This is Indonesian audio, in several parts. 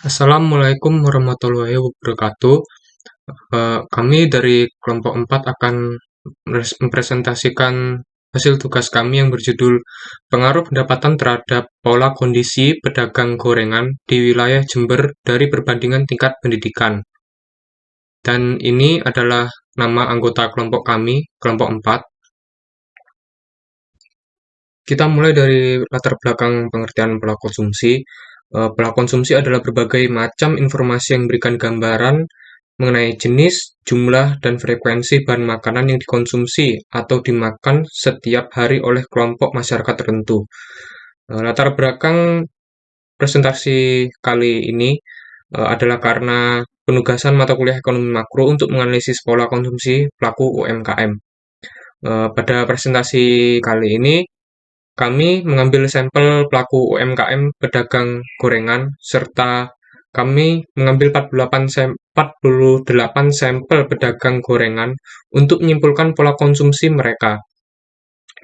Assalamualaikum warahmatullahi wabarakatuh. Kami dari kelompok 4 akan mempresentasikan hasil tugas kami yang berjudul Pengaruh Pendapatan Terhadap Pola Kondisi Pedagang Gorengan di Wilayah Jember dari Perbandingan Tingkat Pendidikan. Dan ini adalah nama anggota kelompok kami, kelompok 4. Kita mulai dari latar belakang pengertian pola konsumsi. Pola konsumsi adalah berbagai macam informasi yang memberikan gambaran mengenai jenis, jumlah, dan frekuensi bahan makanan yang dikonsumsi atau dimakan setiap hari oleh kelompok masyarakat tertentu. Latar belakang presentasi kali ini adalah karena penugasan mata kuliah ekonomi makro untuk menganalisis pola konsumsi pelaku UMKM. Pada presentasi kali ini, kami mengambil sampel pelaku UMKM pedagang gorengan, serta kami mengambil 48 sampel pedagang gorengan untuk menyimpulkan pola konsumsi mereka.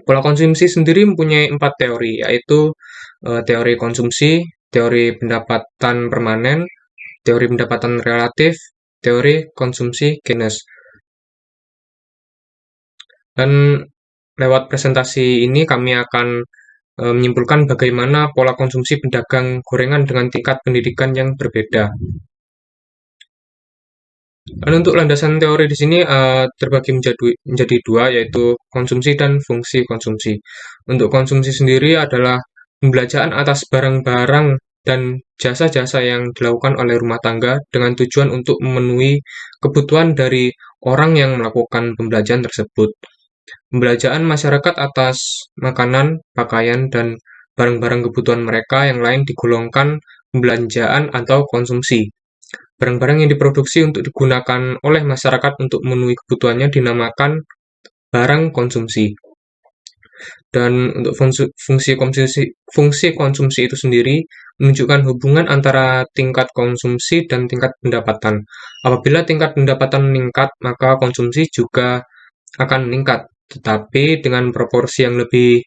Pola konsumsi sendiri mempunyai 4 teori, yaitu teori konsumsi, teori pendapatan permanen, teori pendapatan relatif, teori konsumsi Keynes. Dan lewat presentasi ini kami akan menyimpulkan bagaimana pola konsumsi pedagang gorengan dengan tingkat pendidikan yang berbeda. Dan untuk landasan teori di sini terbagi menjadi dua, yaitu konsumsi dan fungsi konsumsi. Untuk konsumsi sendiri adalah pembelajaran atas barang-barang dan jasa-jasa yang dilakukan oleh rumah tangga dengan tujuan untuk memenuhi kebutuhan dari orang yang melakukan pembelajaran tersebut. Pembelajaran masyarakat atas makanan, pakaian, dan barang-barang kebutuhan mereka yang lain digolongkan pembelanjaan atau konsumsi. Barang-barang yang diproduksi untuk digunakan oleh masyarakat untuk memenuhi kebutuhannya dinamakan barang konsumsi. Dan untuk fungsi konsumsi itu sendiri menunjukkan hubungan antara tingkat konsumsi dan tingkat pendapatan. Apabila tingkat pendapatan meningkat, maka konsumsi juga akan meningkat, tetapi dengan proporsi yang lebih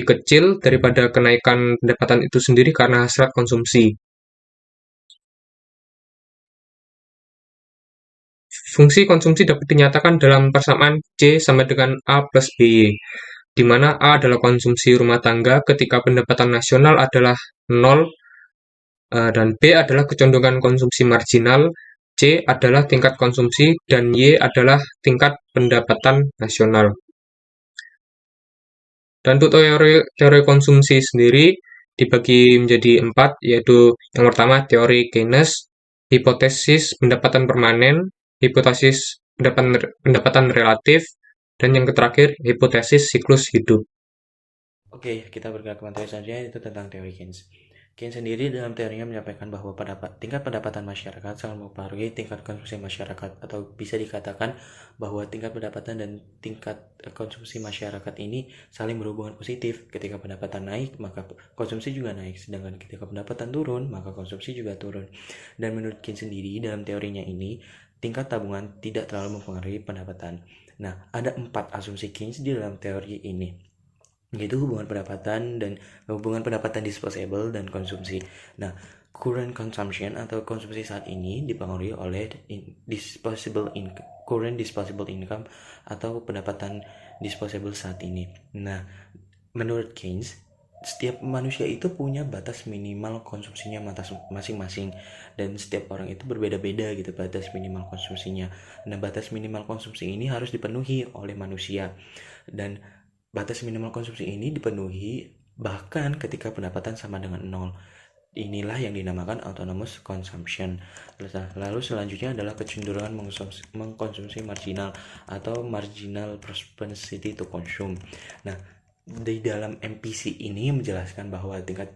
kecil daripada kenaikan pendapatan itu sendiri karena hasrat konsumsi. Fungsi konsumsi dapat dinyatakan dalam persamaan C sama dengan A plus BY, di mana A adalah konsumsi rumah tangga ketika pendapatan nasional adalah 0, dan B adalah kecondongan konsumsi marginal, C adalah tingkat konsumsi, dan Y adalah tingkat pendapatan nasional. Dan untuk teori konsumsi sendiri dibagi menjadi 4, yaitu yang pertama teori Keynes, hipotesis pendapatan permanen, hipotesis pendapatan relatif, dan yang terakhir hipotesis siklus hidup. Oke, kita bergerak ke materi selanjutnya itu tentang teori Keynes. Keynes sendiri dalam teorinya menyampaikan bahwa tingkat pendapatan masyarakat sangat mempengaruhi tingkat konsumsi masyarakat, atau bisa dikatakan bahwa tingkat pendapatan dan tingkat konsumsi masyarakat ini saling berhubungan positif. Ketika pendapatan naik, maka konsumsi juga naik, sedangkan ketika pendapatan turun, maka konsumsi juga turun. Dan menurut Keynes sendiri dalam teorinya ini, tingkat tabungan tidak terlalu mempengaruhi pendapatan. Nah, ada 4 asumsi Keynes di dalam teori ini, yaitu hubungan pendapatan disposable dan konsumsi. Nah, current consumption atau konsumsi saat ini dipengaruhi oleh current disposable income atau pendapatan disposable saat ini. Nah, menurut Keynes, setiap manusia itu punya batas minimal konsumsinya masing-masing, dan setiap orang itu berbeda-beda gitu batas minimal konsumsinya. Nah, batas minimal konsumsi ini harus dipenuhi oleh manusia, dan batas minimal konsumsi ini dipenuhi bahkan ketika pendapatan sama dengan 0. Inilah yang dinamakan autonomous consumption. Lalu selanjutnya adalah kecenderungan mengkonsumsi marginal atau marginal propensity to consume. Nah, di dalam MPC ini menjelaskan bahwa tingkat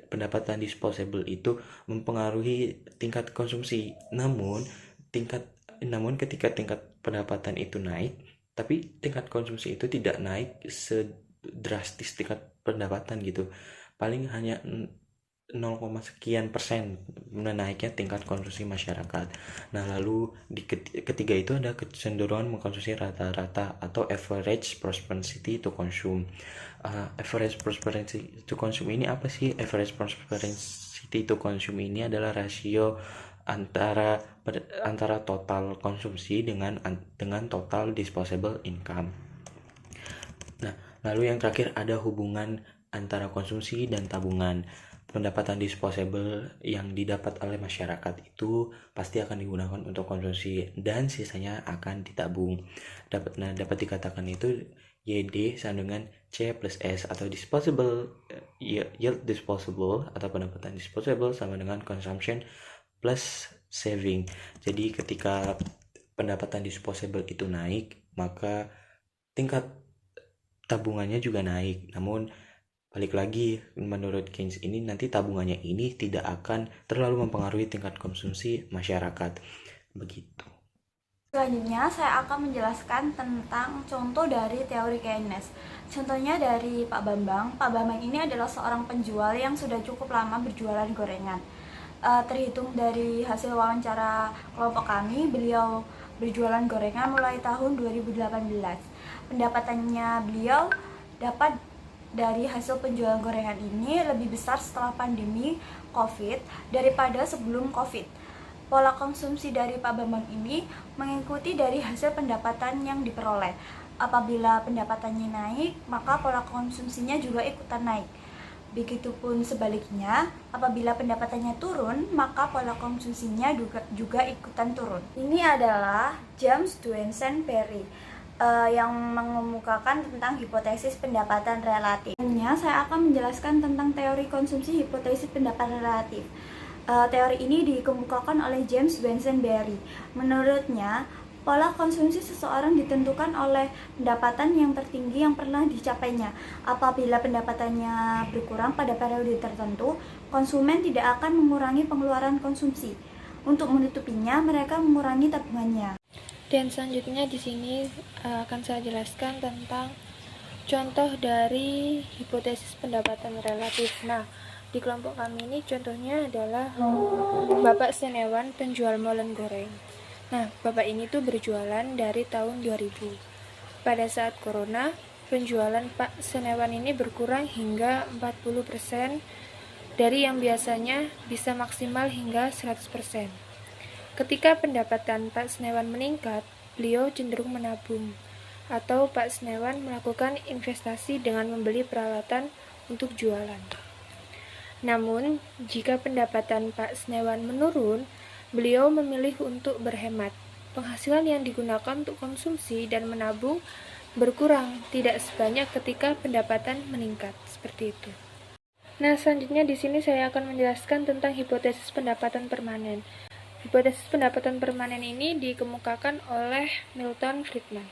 pendapatan disposable itu mempengaruhi tingkat konsumsi. Namun ketika tingkat pendapatan itu naik, tapi tingkat konsumsi itu tidak naik sedrastis tingkat pendapatan gitu. Paling hanya 0, sekian persen menaiknya tingkat konsumsi masyarakat. Nah, lalu di ketiga itu ada kecenderungan mengkonsumsi rata-rata atau average propensity to consume. Average propensity to consume ini apa sih? Average propensity to consume ini adalah rasio antara total konsumsi dengan total disposable income. Nah, lalu yang terakhir ada hubungan antara konsumsi dan tabungan. Pendapatan disposable yang didapat oleh masyarakat itu pasti akan digunakan untuk konsumsi dan sisanya akan ditabung. Dapat dikatakan itu YD sama dengan C plus S atau disposable yield disposable atau pendapatan disposable sama dengan consumption plus saving. Jadi ketika pendapatan disposable itu naik, maka tingkat tabungannya juga naik. Namun balik lagi, menurut Keynes ini nanti tabungannya ini tidak akan terlalu mempengaruhi tingkat konsumsi masyarakat. Begitu. Selanjutnya saya akan menjelaskan tentang contoh dari teori Keynes. Contohnya dari Pak Bambang. Pak Bambang ini adalah seorang penjual yang sudah cukup lama berjualan gorengan. Terhitung dari hasil wawancara kelompok kami, beliau berjualan gorengan mulai tahun 2018. Pendapatannya beliau dapat dari hasil penjualan gorengan ini lebih besar setelah pandemi COVID daripada sebelum COVID. Pola konsumsi dari Pak Bambang ini mengikuti dari hasil pendapatan yang diperoleh. Apabila pendapatannya naik, maka pola konsumsinya juga ikutan naik. Begitupun sebaliknya, apabila pendapatannya turun, maka pola konsumsinya juga ikutan turun. Ini adalah James Duenszen Perry yang mengemukakan tentang hipotesis pendapatan relatif. Selanjutnya, saya akan menjelaskan tentang teori konsumsi hipotesis pendapatan relatif. Teori ini dikemukakan oleh James Duenszen Perry. Menurutnya, pola konsumsi seseorang ditentukan oleh pendapatan yang tertinggi yang pernah dicapainya. Apabila pendapatannya berkurang pada periode tertentu, konsumen tidak akan mengurangi pengeluaran konsumsi. Untuk menutupinya, mereka mengurangi tabungannya. Dan selanjutnya di sini akan saya jelaskan tentang contoh dari hipotesis pendapatan relatif. Nah, di kelompok kami ini contohnya adalah Bapak Senewan, penjual molen goreng. Nah, Bapak ini tuh berjualan dari tahun 2000. Pada saat corona, penjualan Pak Senewan ini berkurang hingga 40% dari yang biasanya bisa maksimal hingga 100%. Ketika pendapatan Pak Senewan meningkat, beliau cenderung menabung, atau Pak Senewan melakukan investasi dengan membeli peralatan untuk jualan. Namun, jika pendapatan Pak Senewan menurun, beliau memilih untuk berhemat. Penghasilan yang digunakan untuk konsumsi dan menabung berkurang, tidak sebanyak ketika pendapatan meningkat. Seperti itu. Nah, selanjutnya di sini saya akan menjelaskan tentang hipotesis pendapatan permanen. Hipotesis pendapatan permanen ini dikemukakan oleh Milton Friedman.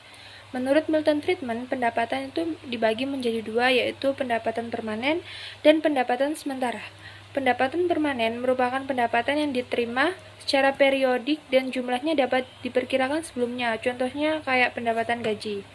Menurut Milton Friedman, pendapatan itu dibagi menjadi dua, yaitu pendapatan permanen dan pendapatan sementara. Pendapatan permanen merupakan pendapatan yang diterima secara periodik dan jumlahnya dapat diperkirakan sebelumnya, contohnya kayak pendapatan gaji.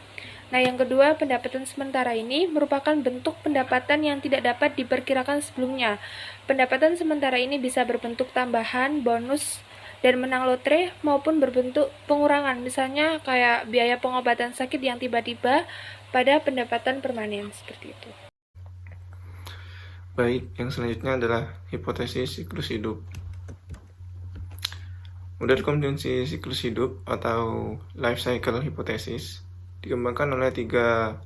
Nah, yang kedua, pendapatan sementara ini merupakan bentuk pendapatan yang tidak dapat diperkirakan sebelumnya. Pendapatan sementara ini bisa berbentuk tambahan, bonus, dan menang lotre maupun berbentuk pengurangan, misalnya kayak biaya pengobatan sakit yang tiba-tiba pada pendapatan permanen, seperti itu. Baik, yang selanjutnya adalah hipotesis siklus hidup. Model konsumsi siklus hidup atau life cycle hypothesis dikembangkan oleh 3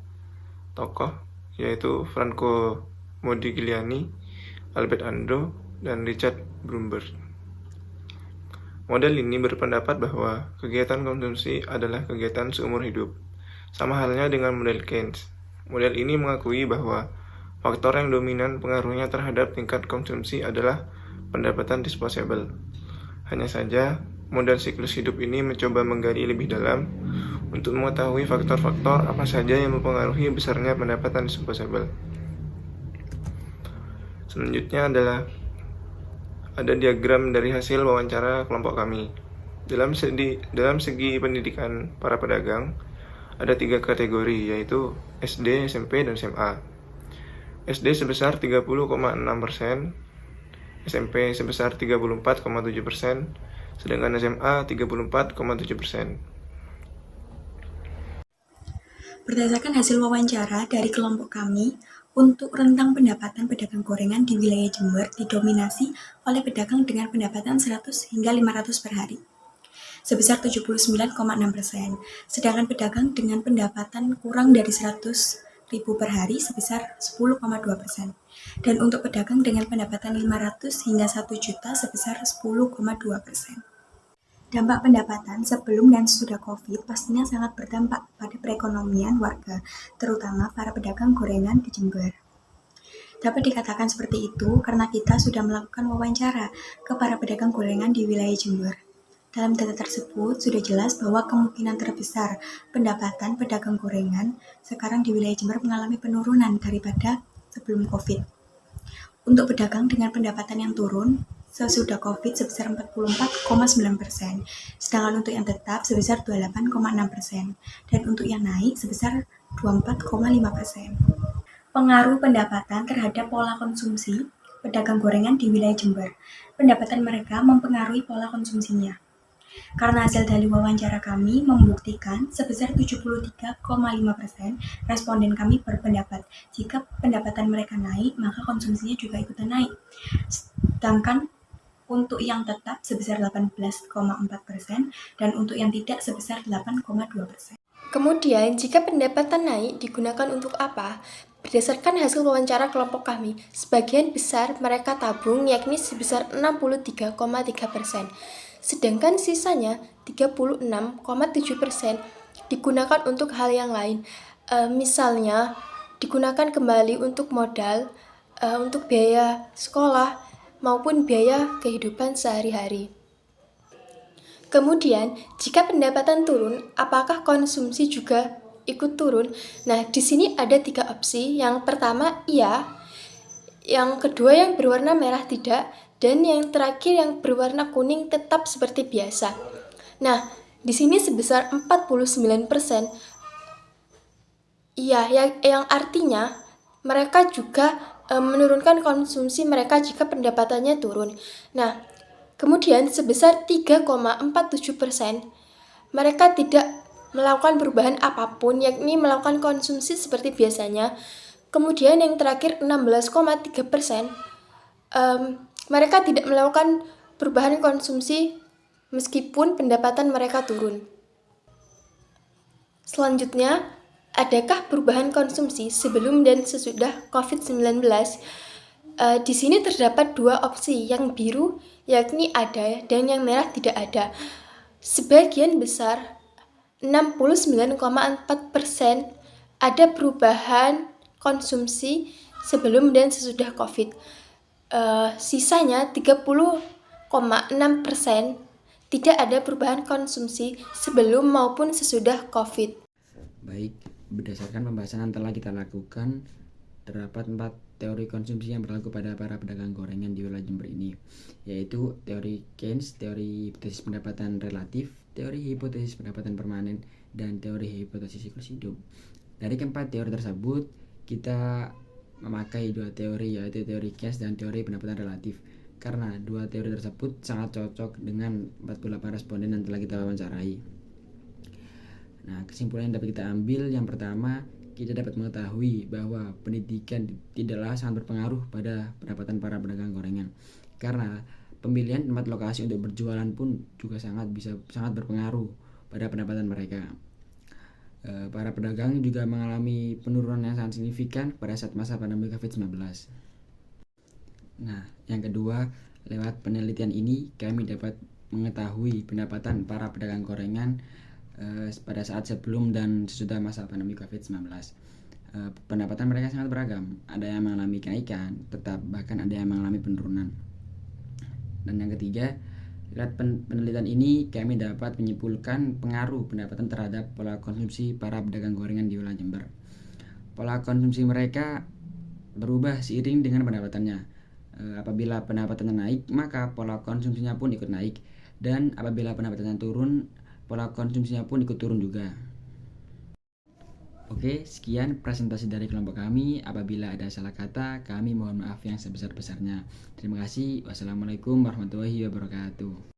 tokoh, yaitu Franco Modigliani, Albert Andro, dan Richard Bloomberg. Model ini berpendapat bahwa kegiatan konsumsi adalah kegiatan seumur hidup, sama halnya dengan model Keynes. Model ini mengakui bahwa faktor yang dominan pengaruhnya terhadap tingkat konsumsi adalah pendapatan disposable. Hanya saja, model siklus hidup ini mencoba menggali lebih dalam untuk mengetahui faktor-faktor apa saja yang mempengaruhi besarnya pendapatan disposable. Selanjutnya adalah ada diagram dari hasil wawancara kelompok kami. Dalam segi pendidikan para pedagang, ada 3 kategori, yaitu SD, SMP, dan SMA. SD sebesar 30,6%, SMP sebesar 34,7%, sedangkan SMA 34,7%. Berdasarkan hasil wawancara dari kelompok kami, untuk rentang pendapatan pedagang gorengan di wilayah Jember didominasi oleh pedagang dengan pendapatan 100 hingga 500 per hari, sebesar 79,6%, sedangkan pedagang dengan pendapatan kurang dari 100.000 per hari sebesar 10,2%, dan untuk pedagang dengan pendapatan 500 hingga 1 juta sebesar 10,2%. Dampak pendapatan sebelum dan sesudah COVID pastinya sangat berdampak pada perekonomian warga, terutama para pedagang gorengan di Jember. Dapat dikatakan seperti itu karena kita sudah melakukan wawancara ke para pedagang gorengan di wilayah Jember. Dalam data tersebut sudah jelas bahwa kemungkinan terbesar pendapatan pedagang gorengan sekarang di wilayah Jember mengalami penurunan daripada sebelum COVID. Untuk pedagang dengan pendapatan yang turun sesudah COVID sebesar 44,9%, sedangkan untuk yang tetap sebesar 28,6%, dan untuk yang naik sebesar 24,5%. Pengaruh pendapatan terhadap pola konsumsi pedagang gorengan di wilayah Jember. Pendapatan mereka mempengaruhi pola konsumsinya. Karena hasil dari wawancara kami membuktikan sebesar 73,5% responden kami berpendapat jika pendapatan mereka naik, maka konsumsinya juga ikutan naik. Sedangkan untuk yang tetap sebesar 18,4% dan untuk yang tidak sebesar 8,2%. Kemudian, jika pendapatan naik digunakan untuk apa? Berdasarkan hasil wawancara kelompok kami, sebagian besar mereka tabung yakni sebesar 63,3%. Sedangkan sisanya 36,7% digunakan untuk hal yang lain. Misalnya, digunakan kembali untuk modal, untuk biaya sekolah, maupun biaya kehidupan sehari-hari. Kemudian, jika pendapatan turun, apakah konsumsi juga ikut turun? Nah, di sini ada 3 opsi. Yang pertama, iya. Yang kedua, yang berwarna merah tidak. Dan yang terakhir, yang berwarna kuning tetap seperti biasa. Nah, di sini sebesar 49%. Iya, yang artinya mereka juga menurunkan konsumsi mereka jika pendapatannya turun. Nah, kemudian sebesar 3,47% mereka tidak melakukan perubahan apapun, yakni melakukan konsumsi seperti biasanya. Kemudian yang terakhir 16,3% mereka tidak melakukan perubahan konsumsi meskipun pendapatan mereka turun. Selanjutnya, adakah perubahan konsumsi sebelum dan sesudah COVID-19? Di sini terdapat 2 opsi, yang biru yakni ada dan yang merah tidak ada. Sebagian besar 69,4% ada perubahan konsumsi sebelum dan sesudah COVID. Sisanya 30,6% tidak ada perubahan konsumsi sebelum maupun sesudah COVID. Baik, berdasarkan pembahasan yang telah kita lakukan, terdapat 4 teori konsumsi yang berlaku pada para pedagang gorengan di wilayah Jember ini, yaitu teori Keynes, teori hipotesis pendapatan relatif, teori hipotesis pendapatan permanen, dan teori hipotesis siklus hidup. Dari keempat teori tersebut, kita memakai 2 teori, yaitu teori Keynes dan teori pendapatan relatif, karena 2 teori tersebut sangat cocok dengan 48 responden yang telah kita wawancarai. Nah, kesimpulan yang dapat kita ambil, yang pertama, kita dapat mengetahui bahwa pendidikan tidaklah sangat berpengaruh pada pendapatan para pedagang gorengan, karena pemilihan tempat lokasi untuk berjualan pun juga sangat berpengaruh pada pendapatan mereka. Para pedagang juga mengalami penurunan yang sangat signifikan pada saat masa pandemi COVID-19. Nah, yang kedua, lewat penelitian ini kami dapat mengetahui pendapatan para pedagang gorengan pada saat sebelum dan sesudah masa pandemi COVID-19. Pendapatan mereka sangat beragam. Ada yang mengalami kenaikan, tetap bahkan ada yang mengalami penurunan. Dan yang ketiga, lewat penelitian ini kami dapat menyimpulkan pengaruh pendapatan terhadap pola konsumsi para pedagang gorengan di wilayah Jember. Pola konsumsi mereka berubah seiring dengan pendapatannya. Apabila pendapatannya naik, maka pola konsumsinya pun ikut naik, dan apabila pendapatannya turun, pola konsumsinya pun ikut turun juga. Oke, sekian presentasi dari kelompok kami. Apabila ada salah kata, kami mohon maaf yang sebesar-besarnya. Terima kasih. Wassalamualaikum warahmatullahi wabarakatuh.